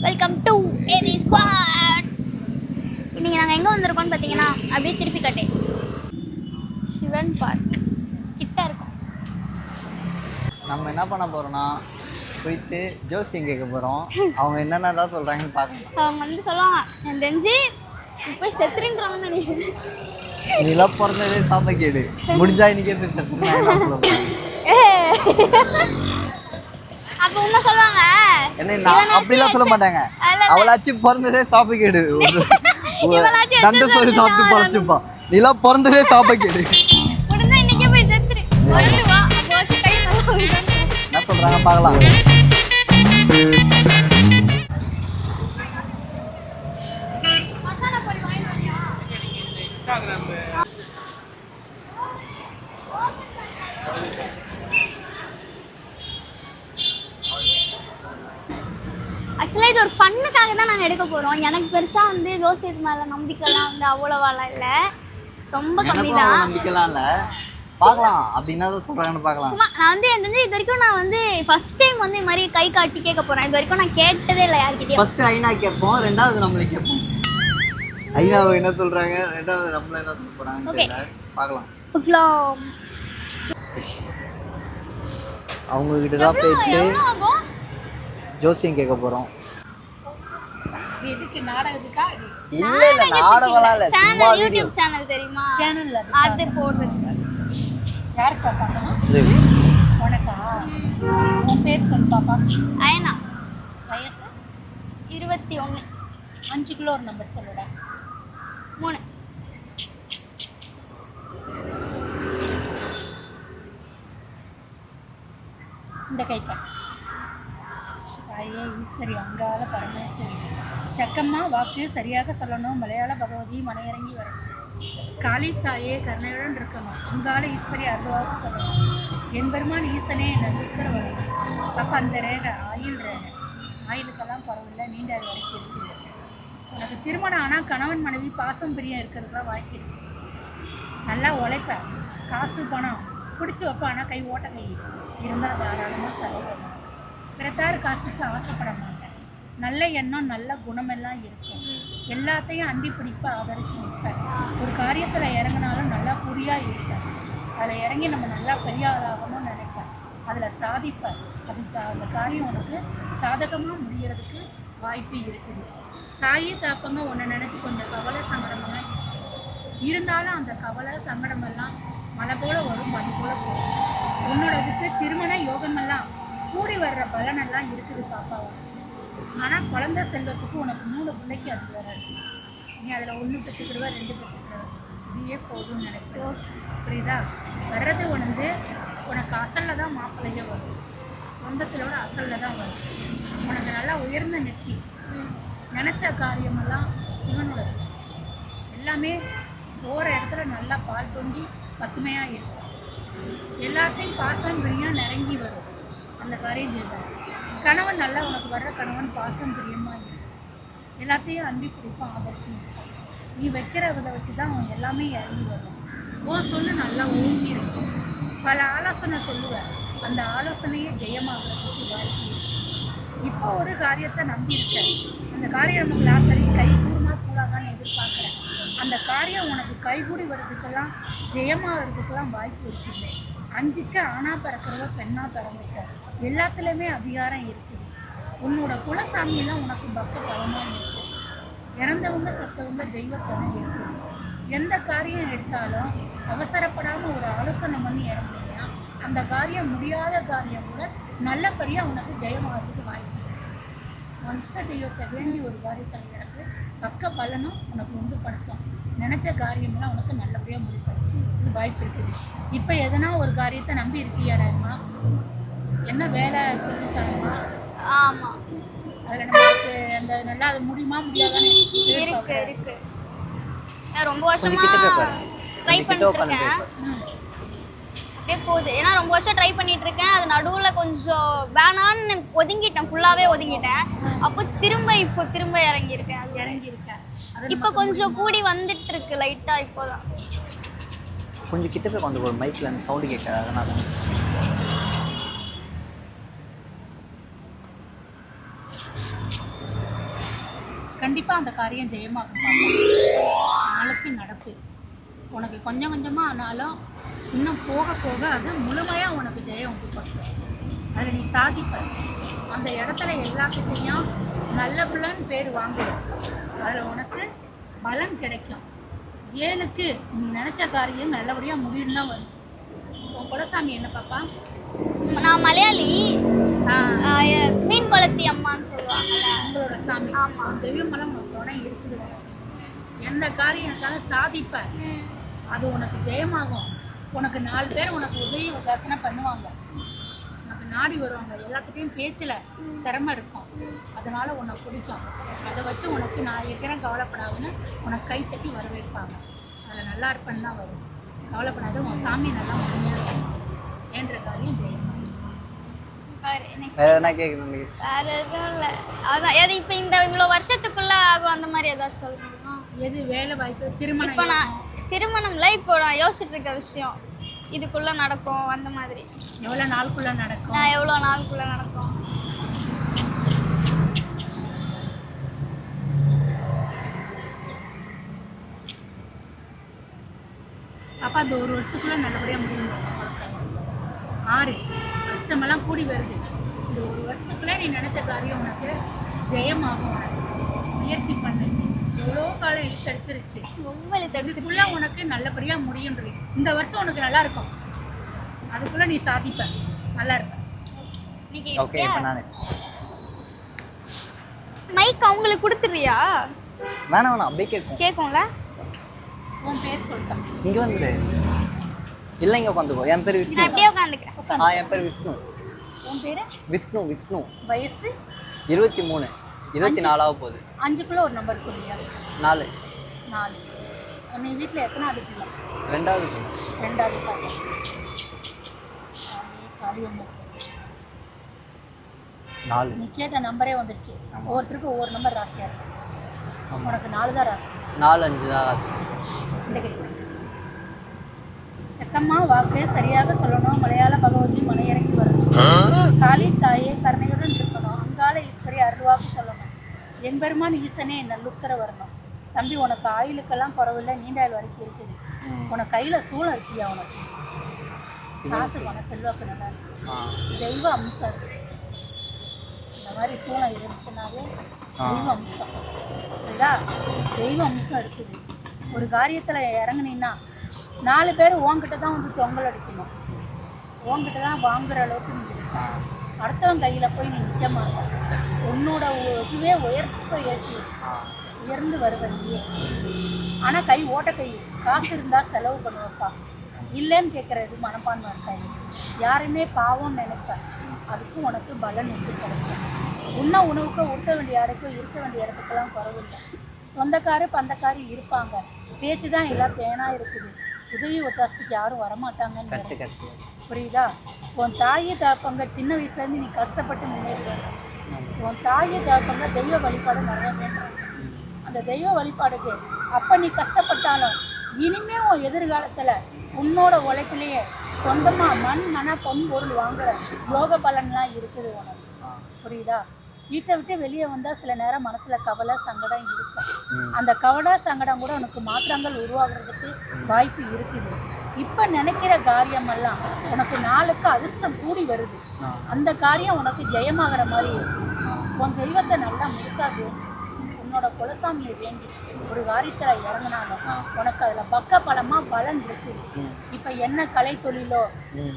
Welcome to AD squad. இன்னைக்கு நாங்கள் எங்கே வந்திருக்கோம்னு பார்த்தீங்கன்னா அப்படியே திருப்பி கட்டே சிவன் பார்க் கிட்ட இருக்கோம். நம்ம என்ன பண்ண போகிறோம்னா போயிட்டு ஜோசியம் கேட்க போகிறோம். அவங்க என்னென்ன தான் சொல்கிறாங்கன்னு பார்க்கலாம். அவங்க வந்து சொல்லுவாங்க, என் தெரிஞ்சு போய் செத்துருன்றாங்கன்னு நினைக்கிறேன். நிலம் பிறந்ததே சாப்பக்கேடு, முடிஞ்சா இன்னைக்கே போய் செத்துருங்க. அப்போ இன்னும் சொல்லுவாங்க என்ன, அப்படிலாம் சொல்ல மாட்டாங்க. அவளாச்சும் பிறந்ததே சாப்பக்கேடு, தண்டை சொல்லி சாப்பிட்டு பழச்சுப்பா. நிலம் பிறந்ததே சாப்பக்கேடு, முடிஞ்சா இன்னைக்கே போய் செத்துரு. என்ன சொல்றாங்க பார்க்கலாம். ஆக்சுவலாக இது ஒரு ஃபன்னுக்காக தான் நாங்கள் எடுக்க போகிறோம். எனக்கு பெருசாக வந்து ஜோசியத்து மேலே நம்பிக்கைலாம் வந்து அவ்வளோவாலாம் இல்லை, ரொம்ப கம்மி தான். நம்பிக்கைலாம் இல்லை, பார்க்கலாம். அப்படின்னா சொல்கிறாங்கன்னு பார்க்கலாம். நான் வந்து இது வரைக்கும் நான் வந்து ஃபர்ஸ்ட் டைம் வந்து இது மாதிரி கை காட்டி கேட்க போகிறேன். இது வரைக்கும் நான் கேட்டதே இல்லை யார்கிட்டயும். ஃபர்ஸ்ட் ஐநா கேட்போம், ரெண்டாவது நம்மளை கேட்போம். ஐநாவை என்ன சொல்கிறாங்க, ரெண்டாவது நம்மள என்ன சொல்ல போகிறாங்க பார்க்கலாம். அவங்க கிட்ட தான் போயிட்டு ஜோசியம் கேட்க போறோம். எதுக்கு நாடகத்துக்கா? இல்ல இல்ல நாடகம்லாம் இல்ல, சும்மா யூடியூப் சேனல் தெரியுமா, சேனல்ல அது போடுறது. யார் பாப்பாங்க உனக்கா? உன் பேர் சொல்லு பாப்பா. அயனா, வயசு 21. 5 கிலோ ஒரு நம்பர் சொல்லுடா. 3. இந்த கைக்கா தாயே ஈஸ்வரி அங்காள பரமேஸ்வரி சக்கம்மா வாக்கு சரியாக சொல்லணும். மலையாள பகவதி மனையிறங்கி வரணும். காளி தாயே கருணையுடன் இருக்கணும். அங்காள ஈஸ்வரி அருள்வாக்கு சொல்லணும். என் பெருமான் ஈசனே நம்பிக்கிற வரணும். அப்போ அந்த ரேகை ஆயுளுக்கெல்லாம் பரவாயில்ல, நீண்ட அது வரைக்கும் இருக்குது. உனக்கு திருமணம் ஆனால் கணவன் மனைவி பாசம் பிரியம் இருக்கிறதுலாம் வாய்ப்பு இருக்கு. நல்லா உழைப்பேன், காசு பணம் பிடிச்சி வைப்பேன். ஆனால் கை ஓட்ட கை இருந்தால் தாராளமாக செலவு பண்ணுவேன். பிறத்தார் காசுக்கு ஆசைப்பட மாட்டேன். நல்ல எண்ணம் நல்ல குணமெல்லாம் இருக்கும். எல்லாத்தையும் அண்டி பிடிப்ப ஆதரித்து நிற்பேன். ஒரு காரியத்தில் இறங்கினாலும் நல்லா குறியாக இருப்பேன். அதில் இறங்கி நம்ம நல்லா பெரிய ஆளாகணும்னு நினைப்பேன். அதில் சாதிப்பேன். அந்த காரியம் உனக்கு சாதகமாக முடிகிறதுக்கு வாய்ப்பு இருக்குது. தாயே தாப்பங்க உன்னை நினச்சி கொஞ்சம் கவலை சங்கடமெல்லாம் இருந்தாலும் அந்த கவலை சங்கடமெல்லாம் மழை போல வரும், அது போல போகும். உன்னோடதுக்கு திருமண யோகமெல்லாம் கூடி வர்ற பலனெல்லாம் இருக்குது பாப்பாவை. ஆனால் குழந்தை செல்வத்துக்கு உனக்கு 3 பிள்ளைக்கு அது வராது. நீ அதில் 1 பெற்றுக்கிடுவ, 2 பெற்றுக்கிடுவ, இதையே போதும்னு நினைப்பேன். புரியுதா? வர்றது உனக்கு அசலில் தான் மாப்பிள்ளையே வரும். சொந்தத்திலோட அசலில் தான் வரும். உனக்கு நல்லா உயர்ந்த நெத்தி, நினச்ச காரியமெல்லாம் சிவனோடது. எல்லாமே போகிற இடத்துல நல்லா பால் தொண்டி பசுமையாக இருக்கும். எல்லாத்தையும் பாசம் பிரியம் நெருங்கி வரும். அந்த காரியம் செய்வார். கணவன் நல்லா உனக்கு வர்ற கணவன் பாசம் பிரியமாக இருக்கும். எல்லாத்தையும் அன்பி பிடிப்பான், ஆதரிச்சு நிற்பான். நீ வைக்கிற விதை வச்சு தான் அவன் எல்லாமே இறங்கி வரும். சொல்லு நல்லா ஓங்கி இருக்கும். பல ஆலோசனை சொல்லுவேன், அந்த ஆலோசனையே ஜெயமாகிறதுக்கு வாய்ப்பு இருக்கு. இப்போ ஒரு காரியத்தை நம்பி இருக்கேன், அந்த காரியம் நமக்கு லாச்சரி கை கூடுமா கூடாதான்னு எதிர்பார்க்குறேன். அந்த காரியம் உனக்கு கைகூடி வர்றதுக்கெல்லாம் ஜெயமாகிறதுக்கெல்லாம் வாய்ப்பு இருக்குது. 5க்கு ஆணா பிறக்கிறவ பெண்ணா பிறந்துட்ட, எல்லாத்துலேயுமே அதிகாரம் இருக்குது. உன்னோட குலசாமியெல்லாம் உனக்கு பக்த பலமாக இருக்குது. இறந்தவங்க செத்தவங்க தெய்வத்தனை இருக்குது. எந்த காரியம் எடுத்தாலும் அவசரப்படாமல் ஒரு ஆலோசனை பண்ணி இறங்குறீங்கன்னா அந்த காரியம் முடியாத காரியம் கூட நல்லபடியாக உனக்கு ஜெயமாகிறதுக்கு வாய்ப்பு இருக்குது. உன் இஷ்ட தெய்வத்தை வேண்டி ஒரு காரியத்தில் எனக்கு பக்க பலனும் உனக்கு உண்டுபடுத்தும். நினச்ச காரியமெல்லாம் உனக்கு நல்லபடியாக முடிப்பது வாய்ப்பு இருக்குது. இப்போ எதனா ஒரு காரியத்தை நம்பி இருக்கியாடாம்மா? என்ன வேலை புதுசாகமா? ஆமாம், அதில் நமக்கு அந்த நல்லா அது முடியுமா முடியாதான்னு இருக்கு. ரொம்ப வருஷமா ட்ரை பண்ணிட்டு இருக்கேன், அப்படியே போகுது. ஏன்னா ரொம்ப வருஷம் ட்ரை பண்ணிட்டு இருக்கேன். அது நடுவில் கொஞ்சம் வேணான்னு ஒதுங்கிட்டேன், ஃபுல்லாகவே ஒதுங்கிட்டேன். அப்போ திரும்ப இறங்கியிருக்கேன். அது இறங்கியிருக்கேன். இப்போ கொஞ்சம் கூடி வந்துட்டு இருக்கு லைட்டாக. இப்போதான் கொஞ்சம் கிட்ட போய் வந்து ஒரு மைக்கில் அந்த சவுண்டு கேட்காது, அதனால கண்டிப்பாக அந்த காரியம் ஜெயமாகும். நாளுக்கு நடப்பு உனக்கு கொஞ்சம் கொஞ்சமாக ஆனாலும் இன்னும் போக போக அது முழுமையாக உனக்கு ஜெயம் உண்டு கொடுக்கும். அதில் நீ சாதிப்ப. அந்த இடத்துல எல்லாத்துக்கும் நல்ல பலன் பேர் வாங்குவோம். அதில் உனக்கு பலன் கிடைக்கும். 7க்கு நீ நினச்ச காரியம் நல்லபடியாக முடியும்னா வரும். உன் குலசாமி என்ன பாப்பா? நான் மலையாளி. மீன் குளத்தி அம்மான்னு சொல்லுவாங்கல்ல, உங்களோட சாமி. ஆமாம். தெய்வமெல்லாம் உனக்கு துணை இருக்குது. உனக்கு எந்த காரியம் இருந்தாலும் சாதிப்ப. அது உனக்கு ஜெயமாகும். உனக்கு 4 பேர் உனக்கு உதவி உதாசனம் பண்ணுவாங்க. உனக்கு நாடி வருவாங்க. எல்லாத்துட்டையும் பேச்சில் திறமை இருக்கும். அதனால உன்னை பிடிக்கும். அதை வச்சு உனக்கு நான் இருக்கிறேன் கவலைப்படாதுன்னு உனக்கு கை தட்டி வரவேற்பாங்க. அதில் நல்லா இருப்பேன்னு தான் வரும். கவலைப்படாத, உன் சாமி நல்லா முடிஞ்சிருக்கும். ஏன்ற காரியம் ஜெயம். என்ன கேட்கணும்? வேற எதுவும் இல்லை. அதான் எது இப்போ இந்த இவ்வளோ வருஷத்துக்குள்ள ஆகும் அந்த மாதிரி ஏதாச்சும் சொல்லணுமா? எது வேலை வாய்ப்பு, திருமணம்? இப்போ நான் திருமணம்ல இப்போ நான் யோசிச்சுட்டு இருக்க விஷயம் இதுக்குள்ள நடக்கும் அந்த மாதிரி. எவ்வளோ நாளுக்குள்ள நடக்கும்? நான் எவ்வளோ நாளுக்குள்ள நடக்கும்? அப்போ அந்த 1 வருஷத்துக்குள்ள நல்லபடியாக முடியும். 6 கஷ்டமெல்லாம் கூடி வருது. இந்த 1 வருஷத்துக்குள்ளே நீ நினச்ச காரியம் உனக்கு ஜெயமாகும். உனக்கு முயற்சி பண்ணு. எவ்வளோ காலம் இழுத்தடிச்சிருச்சு. ரொம்ப இழுத்தடிச்சிருச்சு. இதுக்குள்ளே உனக்கு நல்லபடியாக முடியுன்றது. இந்த வருஷம் உனக்கு நல்லா இருக்கும். அதுக்குள்ளே நீ சாதிப்ப. நல்லா இருப்ப. ஓகே. இப்போ நான் மைக் அவங்களுக்கு கொடுத்துறியா? வேணாம் அப்படியே கேட்கும்ல. உன் பேர் சொல்லிட்டேன். இங்கே வந்துடு. இல்லை இங்கே உட்காந்துக்கோ. என் பேர் விஷ்ணு. நான் அப்படியே உட்காந்துக்கிறேன். என் பேர் விஷ்ணு. உன் பேர்? விஷ்ணு. வயசு? 23. 24 போகுது. 5க்குள்ள ஒரு நம்பர் சொல்லியா? 4. நீ வீட்டில் எத்தனாவது பிள்ளை? 2வது. 2வது பாப்பா. காளியம்மா 4. நீ கேட்ட நம்பரே வந்துடுச்சு. ஒவ்வொருத்தருக்கும் ஒவ்வொரு நம்பர் ராசியாக இருக்கும். உனக்கு 4 தான் ராசி. 4, 5 தான். இந்த கேட்குறேன். செக்கம்மா வாக்கு சரியாக சொல்லணும். மலையாள பகவதி மனையிறங்கி வரணும். காளி தாயே கருணையுடன் இருக்கணும். அங்கால ஈஸ்வரி அருள்வாக்கு சொல்லணும். எம்பெருமான் ஈசனே நல்லுத்தர வரணும். தம்பி உனக்கு ஆயுளுக்கெல்லாம் குறவில்லை. நீண்ட ஆயுள் வரைக்கும் இருக்குது. உனக்கு கையில் சூளம் இருக்கியா? உனக்கு காசு பணம் செல்வாக்கு நல்லா இருக்கு. தெய்வ அம்சம் இருக்கு. இந்த மாதிரி சூளம் இருந்துச்சுன்னாவே தெய்வ அம்சம். சரிதா? தெய்வ அம்சம் இருக்குது. ஒரு காரியத்தில் இறங்குனீன்னா 4 பேர் உன்கிட்ட தான் வந்து தொங்கல் அடிக்கணும். உன்கிட்ட தான் வாங்குற அளவுக்கு நீ இருக்க. அடுத்தவன் கையில் போய் நீ நிற்க மாட்டேன். உன்னோட இதுவே உயர்ந்து வருவதையே. ஆனால் கை ஓட்ட கை. காசு இருந்தால் செலவு பண்ணுவப்பா. இல்லைன்னு கேட்குறது மனப்பான்மை இருக்காது. யாருமே பாவம்னு நினைப்பேன். அதுக்கும் உனக்கு பலன் வந்து கிடைக்கும். உணவுக்கு உடுத்த வேண்டிய இடத்துக்கும் இருக்க வேண்டிய இடத்துக்கெல்லாம் குறவில்லை. சொந்தக்காரு பந்தக்காரு இருப்பாங்க. பேச்சு தான் எல்லாம் தேனாக இருக்குது. உதவி ஒத்தாசத்துக்கு யாரும் வரமாட்டாங்கன்னு. புரியுதா? உன் தாயை தகப்பங்க சின்ன வயசுலேருந்து நீ கஷ்டப்பட்டு முன்னேறுவாங்க. உன் தாயை தகப்பங்க தெய்வ வழிபாடு நிறைய வேண்டாம். அந்த தெய்வ வழிபாடுக்கு அப்போ நீ கஷ்டப்பட்டாலும் இனிமே உன் எதிர்காலத்தில் உன்னோட உழைப்பிலேயே சொந்தமாக மன பொன் பொருள் வாங்குற யோக பலன்லாம் இருக்குது உனக்கு. புரியுதா? வீட்டை விட்டு வெளியே வந்தால் சில நேரம் மனசில் கவலை சங்கடம் இருக்கும். அந்த கவலை சங்கடம் கூட உனக்கு மாற்றங்கள் உருவாகிறதுக்கு வாய்ப்பு இருக்குது. இப்போ நினைக்கிற காரியமெல்லாம் உனக்கு நாளுக்கு அதிர்ஷ்டம் கூடி வருது. அந்த காரியம் உனக்கு ஜெயமாகிற மாதிரி இருக்கு. உன் தெய்வத்தை நல்லா முழுக்காது. உன்னோட குலசாமியை வேண்டி ஒரு காரியத்தில் இறங்கினாலும் உனக்கு அதில் பக்க பலமாக பலன் இருக்குது. இப்போ என்ன கலை தொழிலோ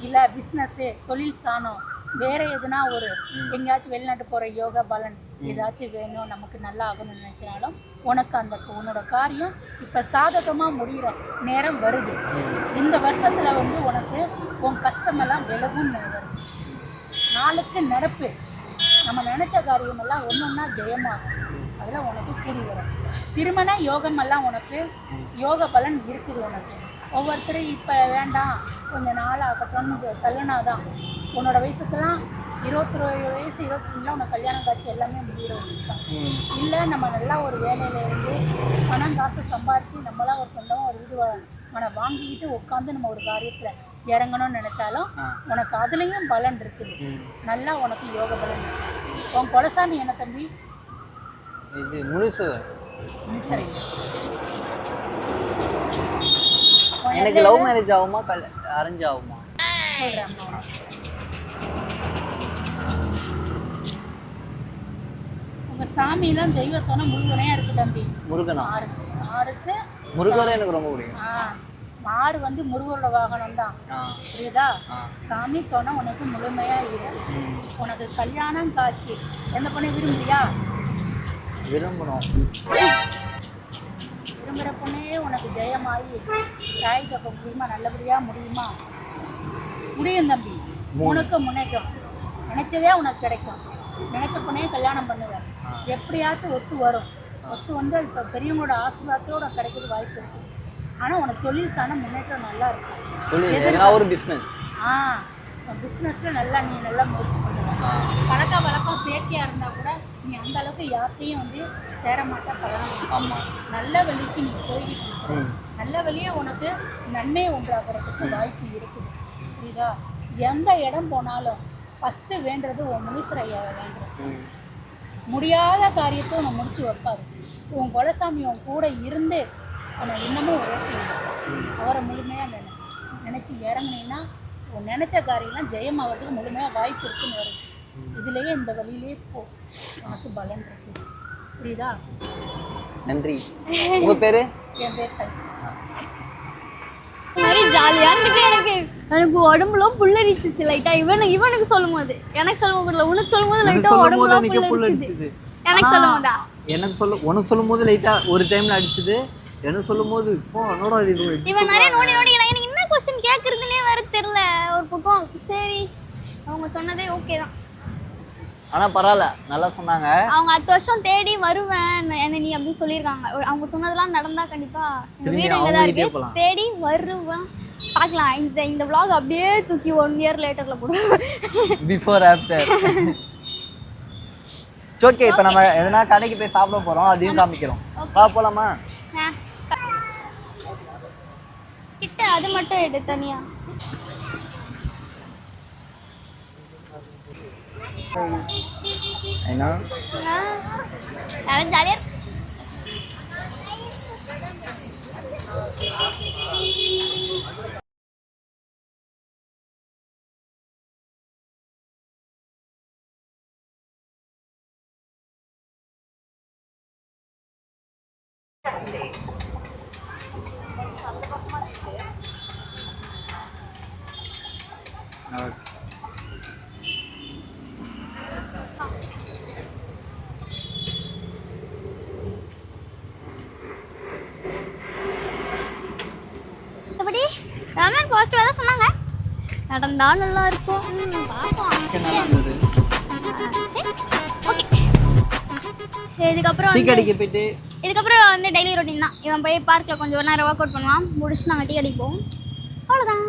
இல்லை பிஸ்னஸ்ஸு தொழில் சாணம் வேறு எதுனா ஒரு எங்கேயாச்சும் வெளிநாட்டு போகிற யோகா பலன் ஏதாச்சும் வேணும் நமக்கு நல்லா ஆகணும்னு நினச்சினாலும் உனக்கு அந்த உன்னோட காரியம் இப்போ சாதகமாக முடிகிற நேரம் வருது. இந்த வருஷத்தில் வந்து உனக்கு உன் கஷ்டமெல்லாம் விலகும்னு வருது. நாளுக்கு நடப்பு. நம்ம நினச்ச காரியமெல்லாம் ஒன்று ஒன்றா ஜெயமாகும். அதில் உனக்கு கூடி வரும். திருமண யோகமெல்லாம் உனக்கு யோக பலன் இருக்குது. உனக்கு ஒவ்வொருத்தரும் இப்போ வேண்டாம் கொஞ்சம் நாள் ஆகட்டும்னு தள்ளுனாதான். உன்னோட வயசுக்கெல்லாம் 21 வயசு 22 உனக்கு கல்யாணம் காட்சி எல்லாமே முடிகிற வயசு தான். இல்லை நம்ம நல்லா ஒரு வேலையில் இருந்து பணம் காசு சம்பாரித்து நம்மளாம் ஒரு சொந்தமாக ஒரு வீடு மனம் வாங்கிக்கிட்டு உட்காந்து நம்ம ஒரு காரியத்தில் இறங்கணும்னு நினச்சாலும் உனக்கு அதுலேயும் பலன் இருக்குது. நல்லா உனக்கு யோக பலன் இருக்குது. உன் குலசாமி என்ன தம்பி? இது முழுசு. சரி. எனக்கு லவ் மேரேஜ் ஆகுமா அரேஞ்ச் ஆகுமா? உங்க சாமியெல்லாம் தெய்வத்தோட முருகனையா இருக்கு தம்பி. முருகனா? ஆறுக்கு முருகனே எனக்கு ரொம்ப பிடிக்கும். ஆறு வந்து முருகரோட வாகனம் தான். புரியுதா? சாமி தோணை உனக்கு முழுமையா இருக்கு. உனக்கு கல்யாணம் காட்சி எந்த பொண்ணை விரும்புறியா? விரும்பணும். விரும்புகிற பொண்ணே உனக்கு ஜெயமாயி தாய் தப்ப முடியுமா? நல்லபடியா முடியுமா? முடியும் தம்பி. உனக்கு முன்னேற்றம் நினைச்சதே உனக்கு கிடைக்கும். நினைச்ச பொண்ணே கல்யாணம் பண்ணுவேன். எப்படியாச்சும் ஒத்து வரும். ஒத்து வந்து இப்போ பெரியவங்களோட ஆசீர்வாதத்தோட கிடைக்கிறது வாய்ப்பு இருக்கு. ஆனால் உனக்கு தொழில் சார்ந்த முன்னேற்றம் நல்லா இருக்கும். ஒரு பிஸ்னஸ் பிஸ்னஸில் நீ நல்லா முயற்சி பண்ணுவேன். பழக்க வழக்கம் செயற்கையாக இருந்தால் கூட நீ அந்த அளவுக்கு யார்கிட்டையும் வந்து சேர மாட்டேன், பழக. நல்ல வழிக்கு நீ போய்கிட்டு நல்ல வழியே உனக்கு நன்மை ஒன்றாகிறதுக்கு வாய்ப்பு இருக்குது. புரியுதா? எந்த இடம் போனாலும் ஃபஸ்ட்டு வேண்டது உன் முனீஸ்வரையாவை வேண்டும். முடியாத காரியத்தை உன்னை முடிச்சு வைப்பார். உன் குலசாமி உன் கூட இருந்து உன்னை இன்னமும் ஓட்டி அவரை முழுமையாக நினச்சி இறங்குனீங்கன்னா உன் நினச்ச காரியம்லாம் ஜெயமாகிறதுக்கு முழுமையாக வாய்ப்பு இருக்குன்னு வருது. இதுலேயே இந்த வழியிலே போ, உனக்கு பலன் இருக்கு. புரியுதா? நன்றி. உங்கள் பேர்? என் பேர் கல்வி. மாதிரி ஜாலியாக இருக்கு. எனக்கு உடம்புல புல்லரிச்சிச்சு லைட்டாக. இவனுக்கு சொல்லும் போது எனக்கு சொல்லும் போது உனக்கு சொல்லும் போது லைட்டாக உடம்புல புல்லரிச்சிது. எனக்கு சொல்லும் போதா? உனக்கு சொல்லும் போது லைட்டாக ஒரு டைமில் அடிச்சுது. எனக்கு சொல்லும் போது இப்போ என்னோட இவன் நிறைய நோடி எனக்கு என்ன கொஸ்டின் கேட்குறதுனே வேற தெரியல ஒரு பக்கம். சரி, அவங்க சொன்னதே ஓகே தான். ஆனால் பரவாயில்ல, நல்லா சொன்னாங்க. அவங்க அடுத்த வருஷம் தேடி வருவேன் என்ன நீ அப்படின்னு சொல்லியிருக்காங்க. அவங்க சொன்னதெல்லாம் நடந்தா கண்டிப்பா எங்கள் வீடு இங்கே தான் இருக்கு. தேடி வருவேன். பார்க்கலாம். இந்த vlog அப்படியே தூக்கி 1 year லேட்டரில் போடுவேன். Before after. ஓகே, இப்போ நம்ம எதனா கடைக்கு போய் சாப்பிட போகிறோம், அதையும் காமிக்கிறோம். போகலாமா? கிட்ட அது மட்டும் எடு தனியா. என்ன ஜாலியா பாசிட்டிவாக தான் சொன்னாங்க. நடந்தா நல்லா இருக்கும். பார்ப்போம். ஓகே, இதுக்கப்புறம் வந்து டெய்லி ரொட்டீன் தான். இவன் போய் பார்க்கில் கொஞ்சம் நேரம் ஒர்க் அவுட் பண்ணுவான். முடிச்சு நாங்கள் டீ அடிப்போம். அவ்வளோதான்.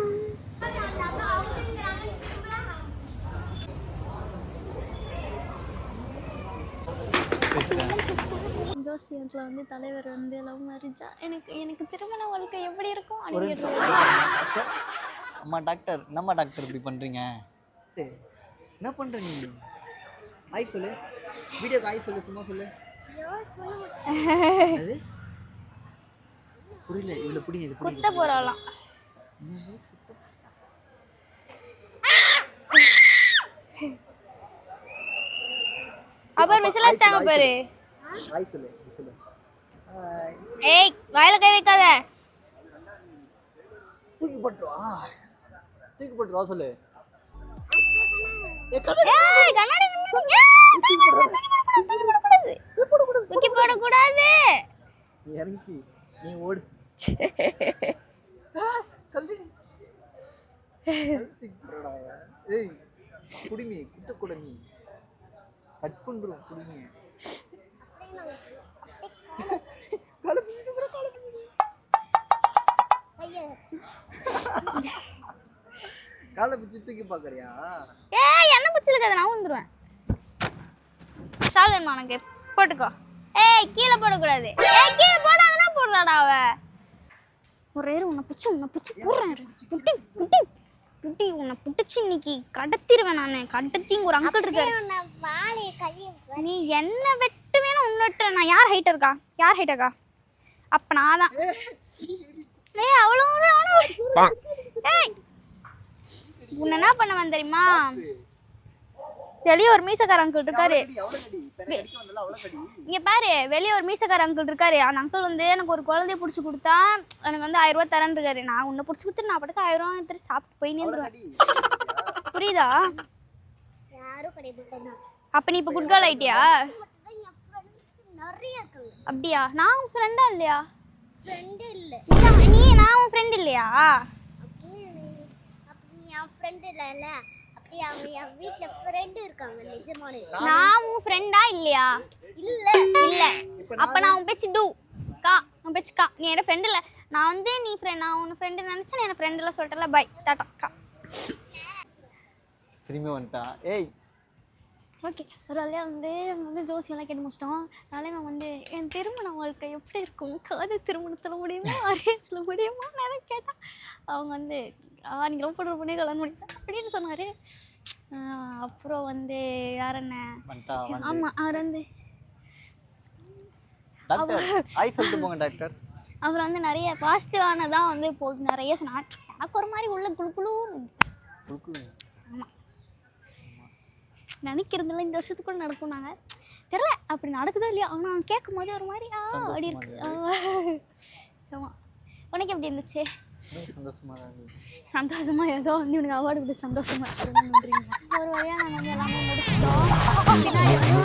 ஜோசியத்தில் வந்து தலைவர் வந்து லவ் மேரேஜா எனக்கு திருமண வாழ்க்கை எப்படி இருக்கும் அப்படின்னு. அம்மா டாக்டர், என்னம்மா டாக்டர் இப்படி பண்ணுறீங்க? என்ன பண்ணுறீங்க? ஆய் சொல்லு, வீடியோக்கு ஆய் சொல்லு, சும்மா சொல்லு. புரியல, இவ்வளோ பிடிங்க. குத்த போகிறாலாம். அப்புறம் விசிலாஸ்டாங்க பாரு. ஆய் சொல்லு, சொல்லு. ஏய், வாயில கை வைக்காத. தூக்கி போட்டுவா சொல்லு. ஏய், கண்ணாடி தூக்கி போடக்கூடாது. இறங்கி நீ ஓடு. ஏய், குடிமி குட்ட குடமி கட் பண்றோம். குடிமி காலை பிச்சு தூக்கி பாக்குறியா? ஏய், என்ன பிச்சிருக்காது, நான் வந்துருவேன். ஷால் வேணுமா உனக்கு? போட்டுக்கோ. ஏய், கீழே போடக்கூடாது. ஏய், கீழே போடாதனா போடுறாடா அவ. ஒரே உன்னை பிடிச்சி போடுறேன். குட்டி உன்னை பிடிச்சி இன்னைக்கு கடத்திடுவேன். நான் கடத்திங்க ஒரு அங்கிள் இருக்காரு. நீ என்ன வெட்டுவேன்னு உன்னிட்ட நான் யார் ஹைட் இருக்கா அப்ப நான் தான் ஏய் அவ்வளோ ஏய் உன்னை என்ன பண்ணுவேன் தெரியுமா வெளியே ஒரு மீசக்கார அங்கிள் இருக்காரு இங்க பாரு வெளியே ஒரு மீசக்கார அங்கிள் இருக்காரு அந்த அங்கிள் வந்து எனக்கு ஒரு குழந்தைய பிடிச்சி கொடுத்தா எனக்கு வந்து 1000 ரூபாய் தரேன்னு இருக்காரு நான் உன்னை பிடிச்சி கொடுத்து நான் படுக்க 1000 ரூபாய் எடுத்து சாப்பிட்டு போய் நேர்ந்துருவேன் புரியுதா அப்ப நீ இப்ப குட் கேர்ள் ஆயிட்டியா அப்படியா நான் உன் ஃப்ரெண்டா இல்லையா நான் உன் ஃப்ரெண்ட் இல்லையா நான் உன் ஃப்ரெண்டா இல்லையா இல்ல அப்ப நான் உன் பேச்சு உன் பேச்சு நீ என்ன ஃப்ரெண்ட் இல்ல நான் வந்து நீ ஃப்ரெண்ட் நான் உன் ஃப்ரெண்ட் நினைச்சேன் என்ன ஃப்ரெண்ட் எல்லாம் சொல்லிட்டல பை டாடா கா திரும்பி வந்துட்டா ஏய் ஓகே ஒரு வழியா வந்து ஜோசியெல்லாம் கேட்டு முடிச்சிட்டோம் அதனால வந்து என் திருமண வாழ்க்கை எப்படி இருக்கும் காதல் திருமணத்தில் முடியுமா அரேஞ்சில் முடியுமா நிறைய கேட்டால் அவங்க வந்து நீங்கள் ரொம்ப பண்ணுற பண்ணி கல்யாணம் பண்ணிட்டேன் அப்படின்னு சொன்னார் அப்புறம் வந்து யார் என்ன ஆமாம் அவர் வந்து அப்புறம் வந்து நிறைய பாசிட்டிவானதான் வந்து போகுது நிறைய சொன்னாங்க எனக்கு ஒரு மாதிரி உள்ள குழு ஆமாம் நினைக்கிறதுல இந்த வருஷத்துக்குள்ள நடக்கும் நாங்கள் தெரியல அப்படி நடக்குதோ இல்லையா ஆனால் அவன் கேட்கும் போது ஒரு மாதிரி அப்படி இருக்கு ஆமாம் உனக்கு எப்படி இருந்துச்சு சந்தோஷமா ஏதோ வந்து இவனுக்கு அவார்டு கொடுத்து சந்தோஷமா இருக்குன்றீங்க ஒரு வழியாக நாங்கள் வந்து எல்லாமே முடிச்சிட்டோம் பின்னாடி வந்து